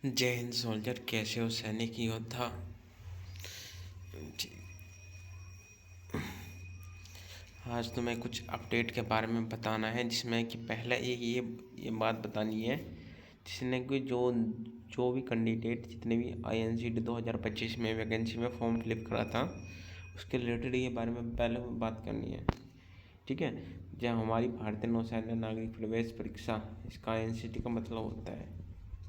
जय हिंद सोल्जर, कैसे हो सैनिक योद्धा। आज तुम्हें कुछ अपडेट के बारे में बताना है, जिसमें कि पहले ये बात बतानी है, जिसने कि जो जो भी कैंडिडेट जितने भी INCT 2025 में वैकेंसी में फॉर्म फिलअप करा था, उसके रिलेटेड ये बारे में पहले बात करनी है। ठीक है। जब हमारी भारतीय नौसेना नागरिक प्रवेश परीक्षा, इसका INCT का मतलब होता है।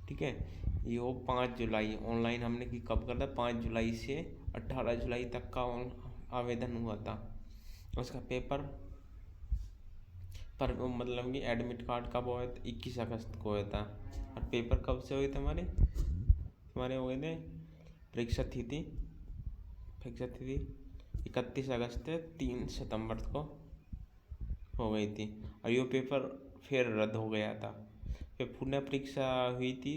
ठीक है। ये वो 5 जुलाई ऑनलाइन हमने की कब करता, 5 जुलाई से 18 जुलाई तक का आवेदन हुआ था। उसका पेपर पर मतलब कि एडमिट कार्ड कब हुआ था, 21 अगस्त को हुआ था। और पेपर कब से हुए थे हमारे हो गए थे, परीक्षा थी 31 अगस्त से 3 सितंबर को हो गई थी। और ये पेपर फिर रद्द हो गया था। फिर पुनः परीक्षा हुई थी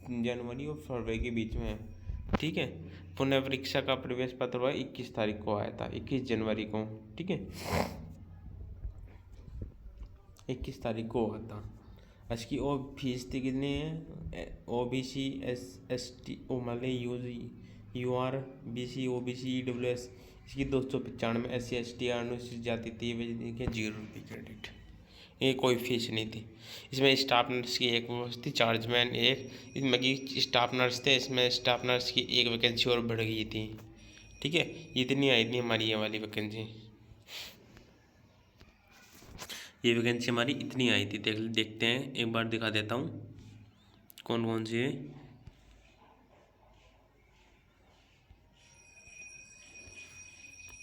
जनवरी और फरवरी के बीच में। ठीक है। पुनः परीक्षा का प्रवेश पत्र हुआ 21 तारीख को आया था, 21 जनवरी को। ठीक है। 21 तारीख को हुआ था। इसकी ओ फीस थी कितनी है, OBC ST ओ मतलब UR BC OBC EWS इसकी 295, SC ST अनुसूचित जाति थी 0 रुपये क्रेडिट। ये कोई फीस नहीं थी। इसमें स्टाफ नर्स की एक वैकेंसी थी, चार्जमैन एक, इसमें कि स्टाफ नर्स थे, इसमें स्टाफ नर्स की एक वैकेंसी और बढ़ गई थी। ठीक है। इतनी आई थी हमारी ये वाली वैकेंसी, ये वैकेंसी हमारी इतनी आई थी। देखते हैं, एक बार दिखा देता हूँ कौन कौन सी है।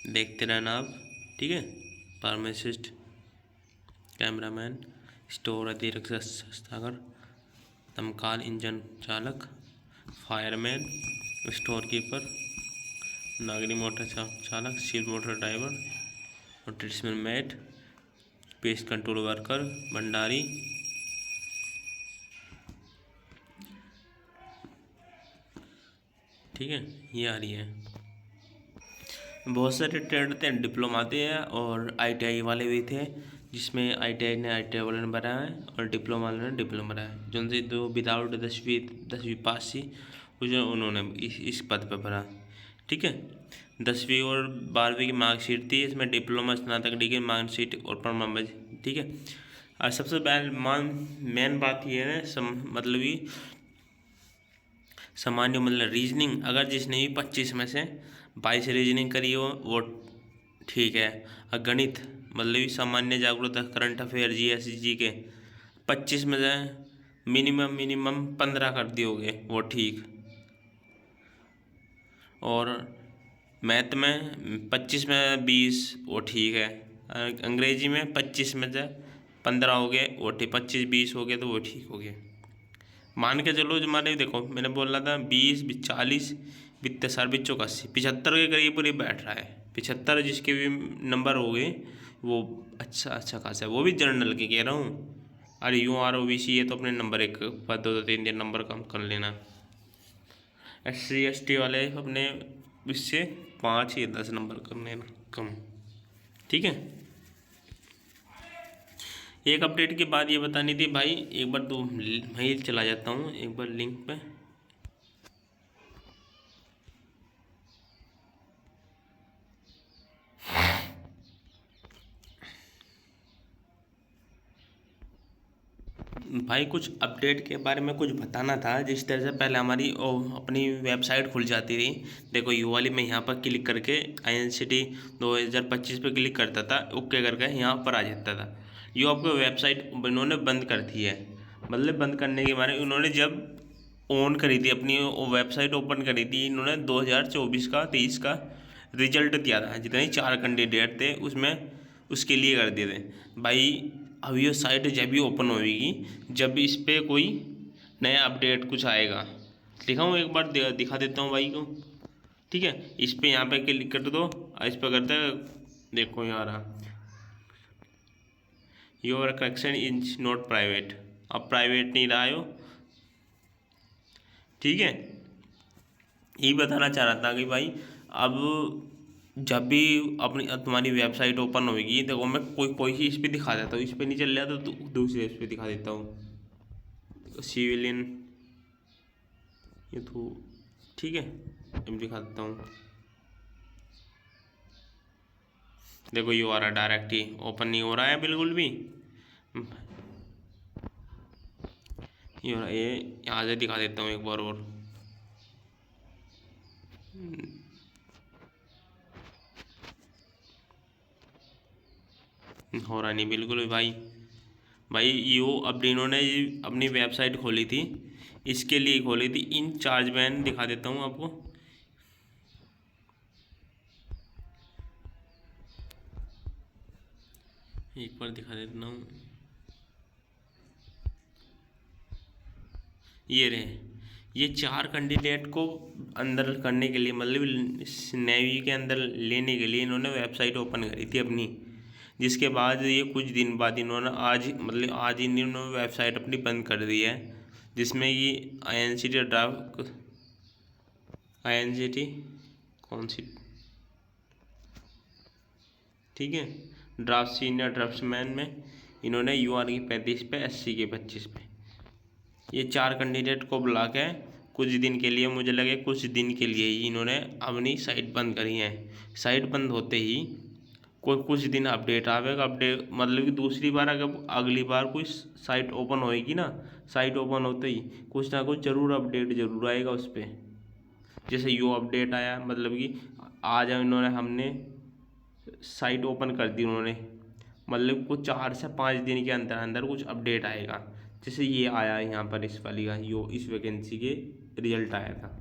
देखते रहना आप। ठीक है। फार्मासिस्ट, कैमरामैन, स्टोर अधीक्षक संस्थागर, दमकल इंजन चालक, फायरमैन, स्टोर कीपर, नागरिक मोटर चालक, सिविल मोटर ड्राइवर और tradesman mate, pest control worker, भंडारी। ठीक है। ये आ रही है। बहुत सारे ट्रेड थे, डिप्लोमा थे और ITI वाले भी थे, जिसमें ITI ने ITI वाले ने भरा है और डिप्लोमा वाले ने डिप्लोमा भरा है। जो जो विदाउट 10वीं पास थी उन्होंने इस पद पर भरा। ठीक है। 10वीं और 12वीं की मार्कशीट थी, इसमें डिप्लोमा स्नातक डिग्री मार्कशीट और प्रमाण। ठीक है। और सबसे मेन बात ये है मतलब कि सामान्य मतलब रीजनिंग, अगर जिसने भी 25 में से 22 रीजनिंग करी हो वो ठीक है। और गणित मतलब कि सामान्य जागरूकता, करंट अफेयर, GS के 25 में से मिनिमम 15 कर दियोगे वो ठीक। और मैथ में 25 में 20 वो ठीक है। अंग्रेजी में 25 में से 15 हो गए वो ठीक, 25-20 हो गए तो वो ठीक हो गए। मान के चलो जो हमारे देखो, मैंने बोल रहा था 20 40 बित्ते 80 75 के करीब करीब बैठ रहा है। 75 जिसके भी नंबर हो गए वो अच्छा खासा है, वो भी जनरल के कह रहा हूँ। अरे UR OBC ये तो अपने नंबर एक पर 2-3 नंबर कम कर लेना। SC ST वाले अपने इससे 5 या 10 नंबर कर लेना कम। ठीक है। एक अपडेट के बाद ये बतानी थी भाई, एक बार तो मेल चला जाता हूँ एक बार लिंक पे। भाई कुछ अपडेट के बारे में कुछ बताना था। जिस तरह से पहले हमारी अपनी वेबसाइट खुल जाती थी, देखो यू वाली में यहाँ पर क्लिक करके INCT 2025 पे क्लिक करता था, ओके करके यहाँ पर आ जाता था। ये आपको वेबसाइट इन्होंने बंद कर दी है। मतलब बंद करने के बारे में उन्होंने जब ऑन करी थी अपनी वेबसाइट ओपन करी थी, इन्होंने 2024 का 23 का रिजल्ट दिया था, जितने 4 कैंडिडेट थे उसमें उसके लिए कर दिए थे भाई। अब ये साइट जब भी ओपन होगी, जब भी इस पर कोई नया अपडेट कुछ आएगा, दिखाऊँ एक बार दिखा देता हूँ भाई को। ठीक है। इस पर यहाँ पे क्लिक कर दो, इस पर करते देखो यहाँ रहा, your connection is not private. अब प्राइवेट नहीं रहा हो। ठीक है। यही बताना चाह रहा था कि भाई अब जब भी अपनी तुम्हारी वेबसाइट ओपन होगी, देखो मैं कोई ही इस पर दिखा देता हूँ, इस पर नहीं चल रहा तो दूसरे इस पर दिखा देता हूँ। सिविलियन ये तो ठीक है, अब दिखा देता हूँ। देखो ये आ रहा डायरेक्ट ही ओपन नहीं हो रहा है बिल्कुल भी। ये हो रहा, ये यहाँ से दिखा देता हूँ एक बार और। हो रहा नहीं बिल्कुल भी भाई। भाई यो अब इन्होंने अपनी वेबसाइट खोली थी, इसके लिए खोली थी। इन चार्ज बैन दिखा देता हूँ आपको। एक बार दिखा देता हूँ, ये रहे। ये 4 कैंडिडेट को अंदर करने के लिए, मतलब नेवी के अंदर लेने के लिए इन्होंने वेबसाइट ओपन करी थी अपनी। जिसके बाद ये कुछ दिन बाद इन्होंने आज, मतलब आज इन्होंने वेबसाइट अपनी बंद कर दी है। जिसमें ये INCT कौन सी, ठीक है, ड्राफ्ट सीनियर ड्राफ्ट्समैन में इन्होंने UR की 35 पे, SC के 25 पे ये 4 कैंडिडेट को बुला के कुछ दिन के लिए, मुझे लगे कुछ दिन के लिए ही इन्होंने अपनी साइट बंद करी है। साइट बंद होते ही कोई कुछ दिन अपडेट आवेगा। अपडेट मतलब कि दूसरी बार अगर अगली बार कोई साइट ओपन होएगी ना, साइट ओपन होते ही कुछ ना कुछ ज़रूर अपडेट ज़रूर आएगा उस पर। जैसे यो अपडेट आया, मतलब कि आज इन्होंने हमने साइट ओपन कर दी उन्होंने, मतलब कुछ 4 से 5 दिन के अंदर अंदर कुछ अपडेट आएगा। जैसे ये आया यहाँ पर इस वाली का, यो इस वैकेंसी के रिजल्ट आया था।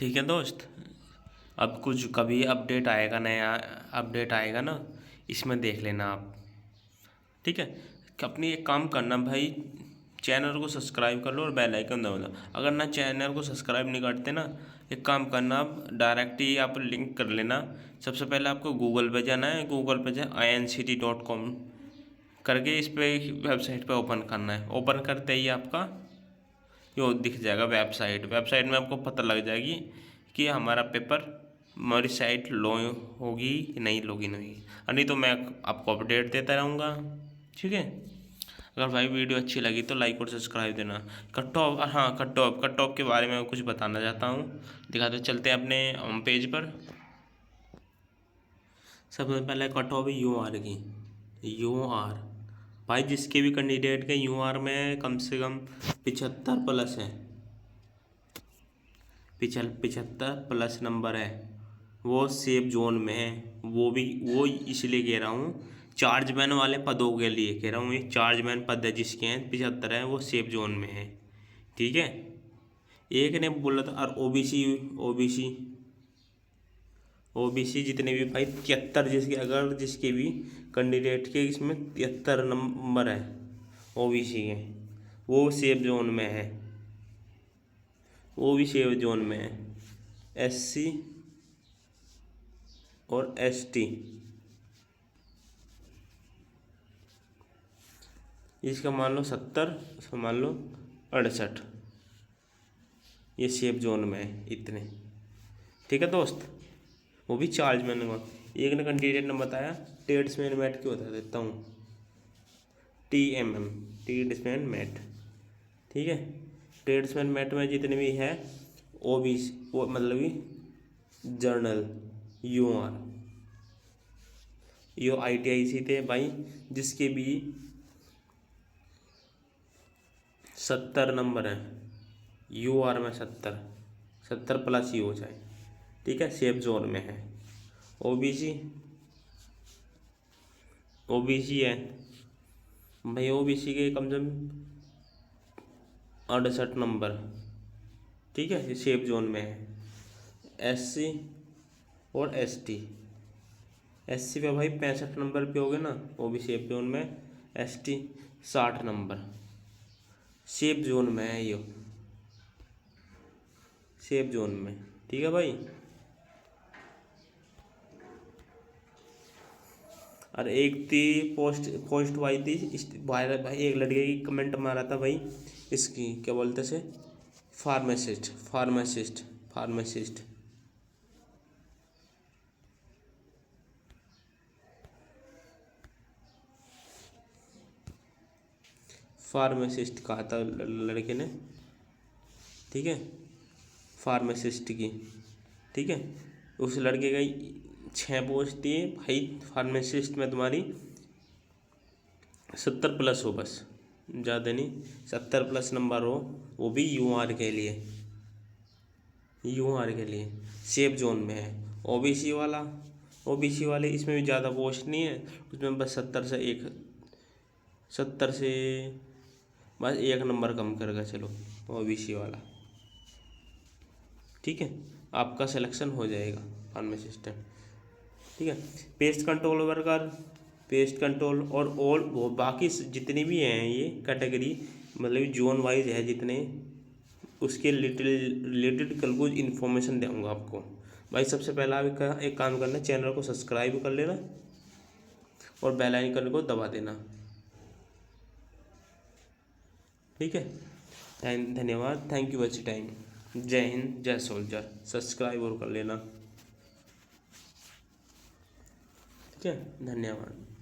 ठीक है दोस्त, अब कुछ कभी अपडेट आएगा, नया अपडेट आएगा ना, इसमें देख लेना आप। ठीक है, अपनी एक काम करना भाई, चैनल को सब्सक्राइब कर लो और बेल आइकन दबा दो। अगर ना चैनल को सब्सक्राइब नहीं करते ना, एक काम करना, आप डायरेक्ट ही आप लिंक कर लेना। सबसे पहले आपको गूगल पे जाना है, गूगल पे जाए INCT.com करके इस पे वेबसाइट पे ओपन करना है। ओपन करते ही आपका यो दिख जाएगा वेबसाइट। वेबसाइट में आपको पता लग जाएगी कि हमारा पेपर, हमारी साइट लो होगी कि नहीं लॉगिन होगी, और नहीं तो मैं आपको अपडेट देता रहूँगा। ठीक है, अगर भाई वीडियो अच्छी लगी तो लाइक और सब्सक्राइब देना। कट ऑफ, हाँ कट ऑफ के बारे में कुछ बताना चाहता हूँ, दिखाते चलते हैं अपने पेज पर। सबसे पहले कट ऑफ UR की। UR भाई जिसके भी कैंडिडेट के UR में कम से कम 75 प्लस है, 75 प्लस नंबर है, वो सेफ जोन में है। वो इसलिए कह रहा हूँ, चार्जमैन वाले पदों के लिए कह रहा हूँ। ये चार्जमैन पद है जिसके हैं 75 है, वो सेफ जोन में है। ठीक है, एक ने बोला था, और OBC जितने भी भाई 73, जिसके अगर जिसके भी कैंडिडेट के इसमें 73 नंबर है OBC के, वो सेफ जोन में है। वो भी सेफ जोन में है। SC और ST, इसका मान लो 70, इसका मान लो 68, ये सेफ जोन में है इतने। ठीक है दोस्त, वो भी चार्जमैन का। एक ने कैंडिडेट ने बताया, ट्रेड्समैन मैट क्यों बता देता हूँ, TMM, ट्रेड्समैन मैट। ठीक है, ट्रेड्समैन मैट में जितने भी है OBC, वो मतलब कि जर्नल UR, यो ITI सी थे भाई, जिसके भी 70 नंबर है, UR में 70 प्लस ही हो जाए। ठीक है, सेफ जोन में है। OBC है भाई, OBC के कम से कम 68 नंबर। ठीक है, ये सेफ जोन में है। SC और SC पे भाई 65 नंबर पे हो गए ना, वो भी सेफ जोन में। ST 60 नंबर, सेफ जोन में है ये, सेफ जोन में। ठीक है भाई, और एक थी पोस्ट आई थी वायरल भाई, एक लड़के की कमेंट मारा था भाई, इसकी क्या बोलते से, फार्मासिस्ट कहा था लड़के ने। ठीक है, फार्मासिस्ट की। ठीक है, उस लड़के का 6 पोस्ट थी भाई, फार्मासिस्ट में तुम्हारी 70 प्लस हो, बस ज़्यादा नहीं, 70 प्लस नंबर हो, वो भी यूआर के लिए, यूआर के लिए सेफ जोन में है। ओबीसी वाला, ओबीसी वाले इसमें भी ज़्यादा पोस्ट नहीं है, उसमें बस 70 से बस 1 नंबर कम करेगा, चलो ओबीसी वाला। ठीक है, आपका सिलेक्शन हो जाएगा फार्मासिस्ट। ठीक है, paste control worker, pest control और ऑल वो बाकी जितनी भी हैं ये कैटेगरी, मतलब जोन वाइज है जितने, उसके रिलेटेड कल कुछ इन्फॉर्मेशन दूँगा आपको। भाई सबसे पहला एक काम करना, चैनल को सब्सक्राइब कर लेना और बेल आइकन को दबा देना। ठीक है, धन्यवाद, थैंक यू वॉच टाइम। जय हिंद, जय सोल्जर। सब्सक्राइब और कर लेना। ठीक है, धन्यवाद।